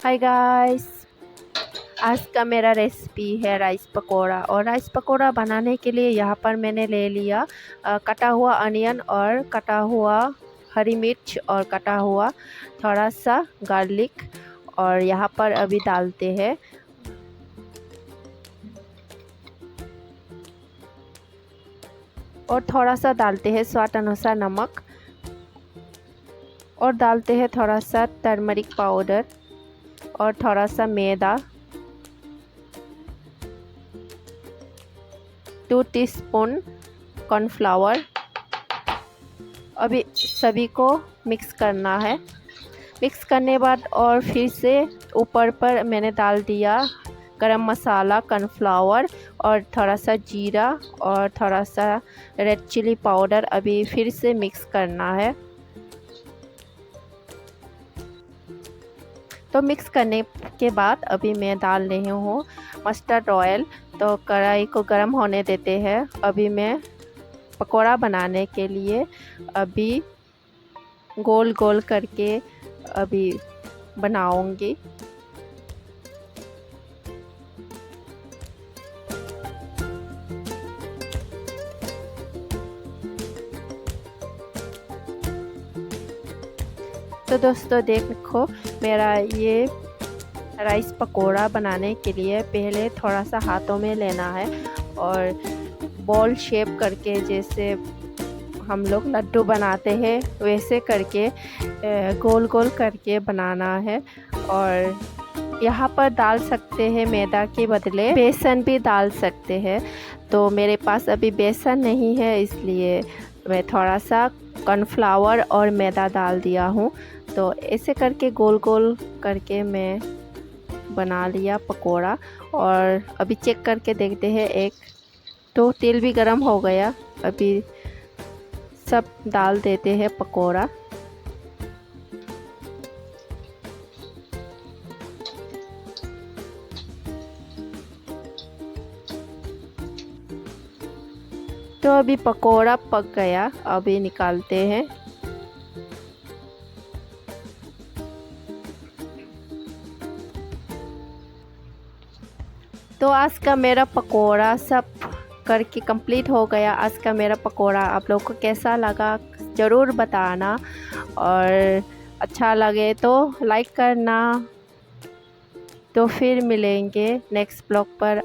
Hi guys. आज का मेरा रेसिपी है राइस पकोड़ा। और राइस पकोड़ा बनाने के लिए यहाँ पर मैंने ले लिया कटा हुआ अनियन और कटा हुआ हरी मिर्च और कटा हुआ थोड़ा सा गार्लिक। और यहाँ पर अभी डालते हैं और थोड़ा सा डालते हैं स्वाद अनुसार नमक और डालते हैं थोड़ा सा टर्मरिक पाउडर और थोड़ा सा मैदा 2 टीस्पून कॉर्नफ्लावर। अभी सभी को मिक्स करना है। मिक्स करने बाद और फिर से ऊपर पर मैंने डाल दिया गरम मसाला, कॉर्नफ्लावर और थोड़ा सा जीरा और थोड़ा सा रेड चिली पाउडर। अभी फिर से मिक्स करना है। तो मिक्स करने के बाद अभी मैं डाल रही हूँ मस्टर्ड ऑयल। तो कढ़ाई को गर्म होने देते हैं। अभी मैं पकोड़ा बनाने के लिए अभी गोल गोल करके अभी बनाऊंगी। तो दोस्तों देखो, मेरा ये राइस पकोड़ा बनाने के लिए पहले थोड़ा सा हाथों में लेना है और बॉल शेप करके, जैसे हम लोग लड्डू बनाते हैं वैसे करके गोल गोल करके बनाना है। और यहाँ पर डाल सकते हैं मैदा के बदले बेसन भी डाल सकते हैं। तो मेरे पास अभी बेसन नहीं है, इसलिए मैं थोड़ा सा कॉर्नफ्लावर और मैदा डाल दिया हूँ। तो ऐसे करके गोल गोल करके मैं बना लिया पकोड़ा। और अभी चेक करके देखते हैं। एक तो तेल भी गरम हो गया। अभी सब डाल देते हैं पकोड़ा। तो अभी पकोड़ा पक गया, अभी निकालते हैं। तो आज का मेरा पकोड़ा सब करके कंप्लीट हो गया। आज का मेरा पकोड़ा आप लोग को कैसा लगा ज़रूर बताना, और अच्छा लगे तो लाइक करना। तो फिर मिलेंगे नेक्स्ट ब्लॉग पर।